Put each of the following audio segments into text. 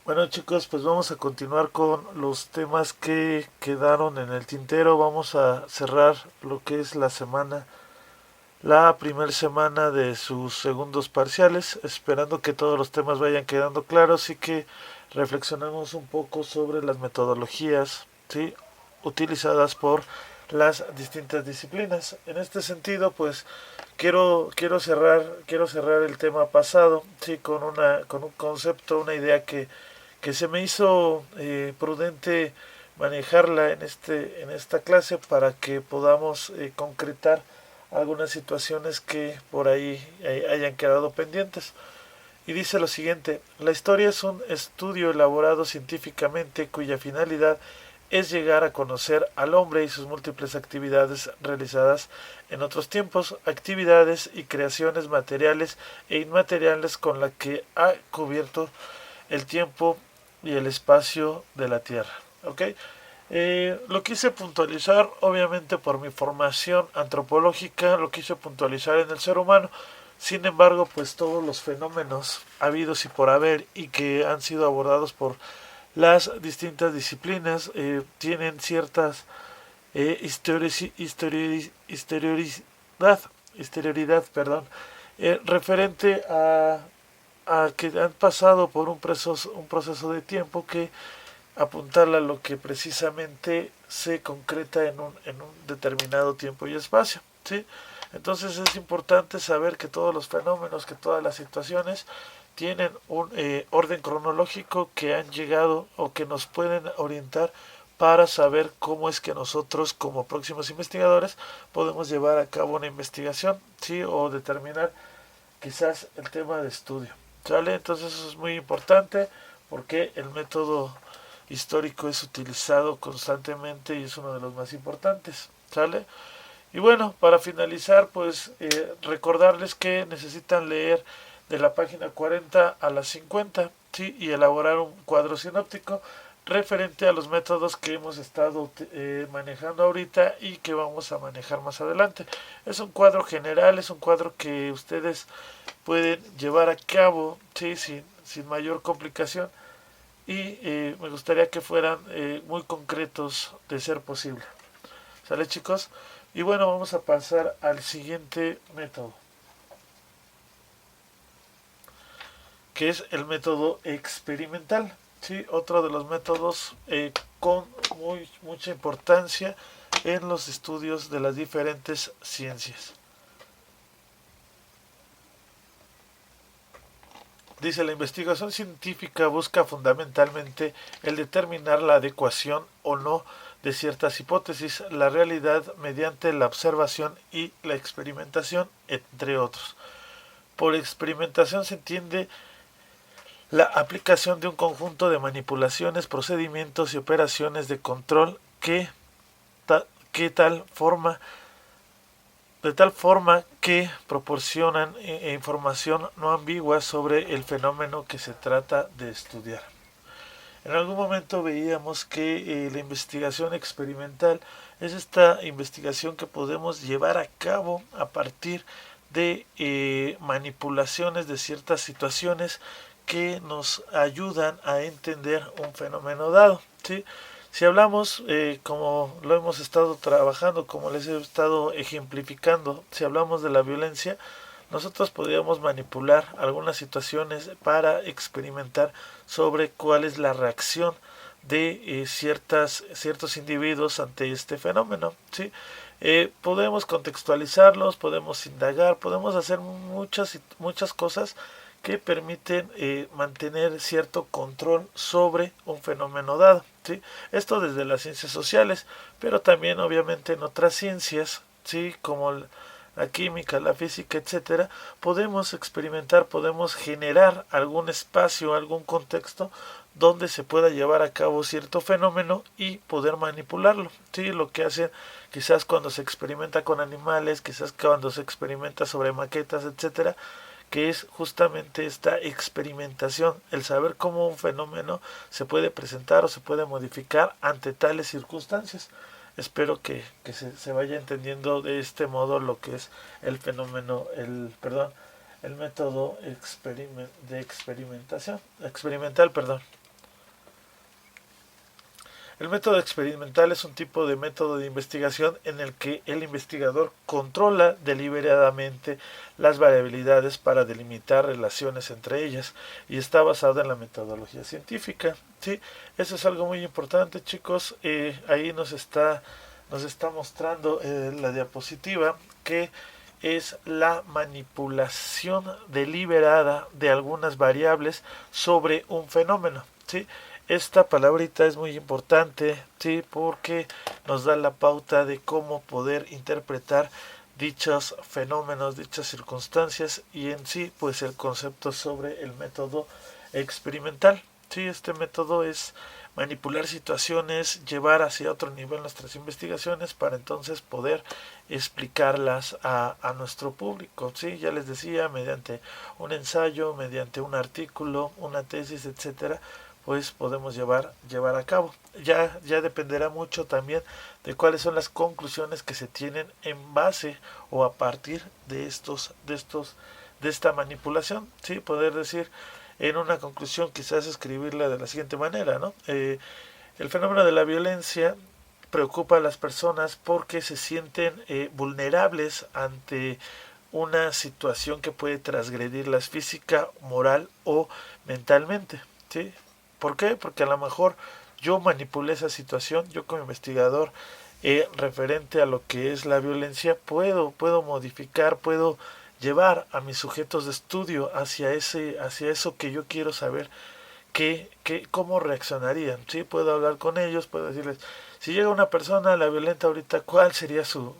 Bueno chicos, pues vamos a continuar con los temas que quedaron en el tintero. Vamos a cerrar lo que es la primera semana de sus segundos parciales, esperando que todos los temas vayan quedando claros y que reflexionemos un poco sobre las metodologías, ¿sí?, utilizadas por las distintas disciplinas. En este sentido, pues quiero cerrar el tema pasado, sí, con un concepto, una idea que se me hizo prudente manejarla en esta clase para que podamos concretar algunas situaciones que por ahí hayan quedado pendientes. Y dice lo siguiente: la historia es un estudio elaborado científicamente cuya finalidad es llegar a conocer al hombre y sus múltiples actividades realizadas en otros tiempos, actividades y creaciones materiales e inmateriales con la que ha cubierto el tiempo y el espacio de la Tierra. ¿Ok? Lo quise puntualizar, obviamente por mi formación antropológica, lo quise puntualizar en el ser humano. Sin embargo, pues todos los fenómenos habidos y por haber y que han sido abordados por las distintas disciplinas tienen ciertas historicidad, perdón, referente a que han pasado por un proceso de tiempo que apuntarla a lo que precisamente se concreta en un determinado tiempo y espacio, ¿sí? Entonces es importante saber que todos los fenómenos, que todas las situaciones tienen un orden cronológico que han llegado o que nos pueden orientar para saber cómo es que nosotros como próximos investigadores podemos llevar a cabo una investigación, ¿sí?, o determinar quizás el tema de estudio. ¿Sale? Entonces eso es muy importante porque el método histórico es utilizado constantemente y es uno de los más importantes. ¿Sale? Y bueno, para finalizar, pues recordarles que necesitan leer de la página 40 a la 50, ¿sí?, y elaborar un cuadro sinóptico referente a los métodos que hemos estado manejando ahorita y que vamos a manejar más adelante. Es un cuadro general, es un cuadro que ustedes pueden llevar a cabo, ¿sí?, sin mayor complicación, y me gustaría que fueran muy concretos de ser posible. ¿Sale, chicos? Y bueno, vamos a pasar al siguiente método, que es el método experimental. ¿Sí? Otro de los métodos con mucha importancia en los estudios de las diferentes ciencias. Dice: la investigación científica busca fundamentalmente el determinar la adecuación o no de ciertas hipótesis, la realidad mediante la observación y la experimentación, entre otros. Por experimentación se entiende la aplicación de un conjunto de manipulaciones, procedimientos y operaciones de control que tal forma de tal forma que proporcionan información no ambigua sobre el fenómeno que se trata de estudiar. En algún momento veíamos que la investigación experimental es esta investigación que podemos llevar a cabo a partir de manipulaciones de ciertas situaciones que nos ayudan a entender un fenómeno dado, ¿sí? Si hablamos, como lo hemos estado trabajando, como les he estado ejemplificando, si hablamos de la violencia, nosotros podríamos manipular algunas situaciones para experimentar sobre cuál es la reacción de ciertos individuos ante este fenómeno, ¿sí? Podemos contextualizarlos, podemos indagar, podemos hacer muchas cosas que permiten mantener cierto control sobre un fenómeno dado, ¿sí? Esto desde las ciencias sociales, pero también obviamente en otras ciencias, ¿sí?, como la química, la física, etcétera, podemos experimentar, podemos generar algún espacio, algún contexto donde se pueda llevar a cabo cierto fenómeno y poder manipularlo. Sí, lo que hacen quizás cuando se experimenta con animales, quizás cuando se experimenta sobre maquetas, etcétera, que es justamente esta experimentación, el saber cómo un fenómeno se puede presentar o se puede modificar ante tales circunstancias. Espero que se vaya entendiendo de este modo lo que es el fenómeno, el método de experimentación, experimental, perdón. El método experimental es un tipo de método de investigación en el que el investigador controla deliberadamente las variabilidades para delimitar relaciones entre ellas y está basado en la metodología científica. Sí, eso es algo muy importante, chicos. Ahí nos está mostrando la diapositiva que es la manipulación deliberada de algunas variables sobre un fenómeno. ¿Sí? Esta palabrita es muy importante, ¿sí? Porque nos da la pauta de cómo poder interpretar dichos fenómenos, dichas circunstancias y en sí pues el concepto sobre el método experimental. Sí, este método es manipular situaciones, llevar hacia otro nivel nuestras investigaciones para entonces poder explicarlas a nuestro público. Sí, ya les decía, mediante un ensayo, mediante un artículo, una tesis, etcétera, pues podemos llevar a cabo. Ya dependerá mucho también de cuáles son las conclusiones que se tienen en base o a partir de esta manipulación. Sí, poder decir en una conclusión quizás escribirla de la siguiente manera, ¿no? El fenómeno de la violencia preocupa a las personas porque se sienten vulnerables ante una situación que puede transgredirlas física, moral o mentalmente. ¿Sí? ¿Por qué? Porque a lo mejor yo manipulé esa situación, yo como investigador referente a lo que es la violencia, puedo modificar, puedo llevar a mis sujetos de estudio hacia eso que yo quiero saber cómo reaccionarían. ¿Sí? Puedo hablar con ellos, puedo decirles, si llega una persona la violenta ahorita, cuál sería su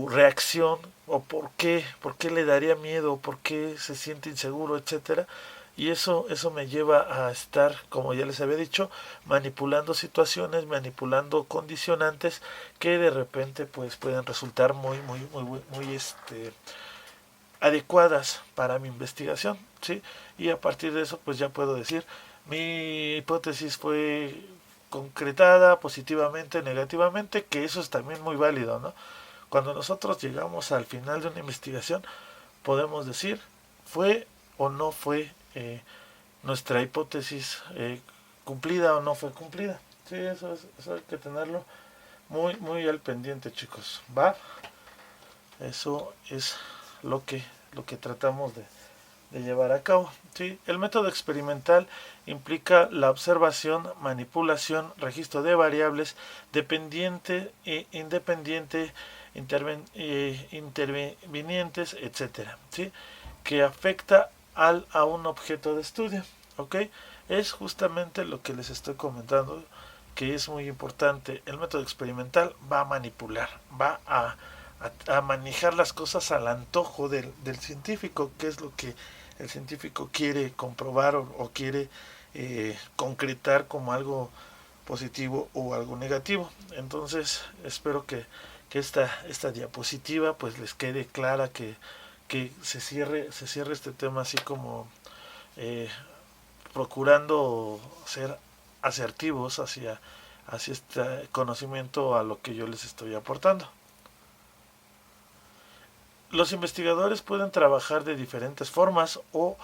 reacción o por qué le daría miedo, por qué se siente inseguro, etcétera. Y eso me lleva a estar, como ya les había dicho, manipulando situaciones, manipulando condicionantes que de repente pues pueden resultar muy adecuadas para mi investigación, ¿sí? Y a partir de eso pues ya puedo decir, mi hipótesis fue concretada positivamente, negativamente, que eso es también muy válido, ¿no? Cuando nosotros llegamos al final de una investigación, podemos decir, fue o no fue nuestra hipótesis cumplida o no fue cumplida. Sí, eso hay que tenerlo muy al pendiente, chicos. ¿Va? Eso es lo que tratamos de llevar a cabo. ¿Sí? El método experimental implica la observación, manipulación, registro de variables, dependiente e independiente, intervinientes, etcétera, ¿sí? Que afecta a un objeto de estudio. ¿Ok? Es justamente lo que les estoy comentando, que es muy importante. El método experimental va a manipular, va a manejar las cosas al antojo del científico, que es lo que el científico quiere comprobar o quiere concretar como algo positivo o algo negativo. Entonces espero que esta diapositiva pues les quede clara, que se cierre este tema así como eh, procurando ser asertivos hacia este conocimiento a lo que yo les estoy aportando. Los investigadores pueden trabajar de diferentes formas o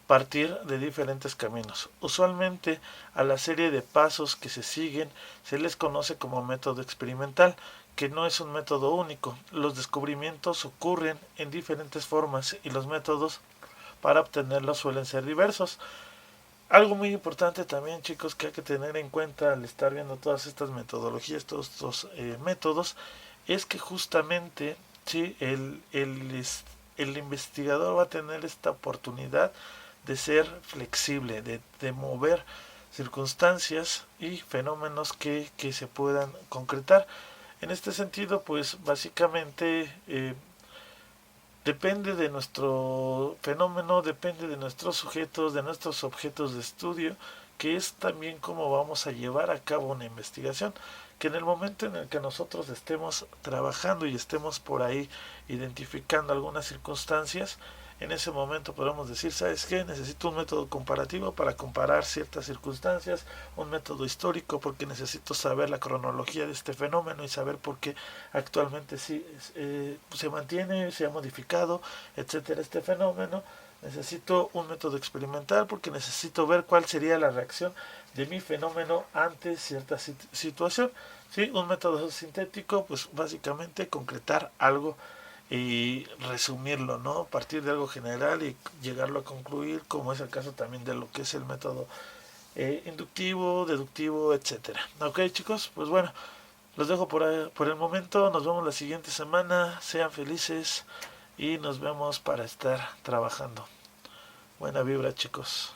partir de diferentes caminos. Usualmente a la serie de pasos que se siguen se les conoce como método experimental, que no es un método único. Los descubrimientos ocurren en diferentes formas y los métodos para obtenerlos suelen ser diversos. Algo muy importante también, chicos, que hay que tener en cuenta al estar viendo todas estas metodologías, todos estos métodos, es que justamente sí, el investigador va a tener esta oportunidad de ser flexible, de mover circunstancias y fenómenos que se puedan concretar. En este sentido, pues básicamente depende de nuestro fenómeno, depende de nuestros sujetos, de nuestros objetos de estudio, que es también cómo vamos a llevar a cabo una investigación, que en el momento en el que nosotros estemos trabajando y estemos por ahí identificando algunas circunstancias, en ese momento podemos decir, ¿sabes qué? Necesito un método comparativo para comparar ciertas circunstancias, un método histórico porque necesito saber la cronología de este fenómeno y saber por qué actualmente sí, se mantiene, se ha modificado, etcétera, este fenómeno. Necesito un método experimental porque necesito ver cuál sería la reacción de mi fenómeno ante cierta situación. ¿Sí? Un método sintético, pues básicamente concretar algo y resumirlo, ¿no? Partir de algo general y llegarlo a concluir, como es el caso también de lo que es el método inductivo, deductivo, etcétera. Ok, chicos, pues bueno, los dejo por el momento. Nos vemos la siguiente semana. Sean felices y nos vemos para estar trabajando. Buena vibra, chicos.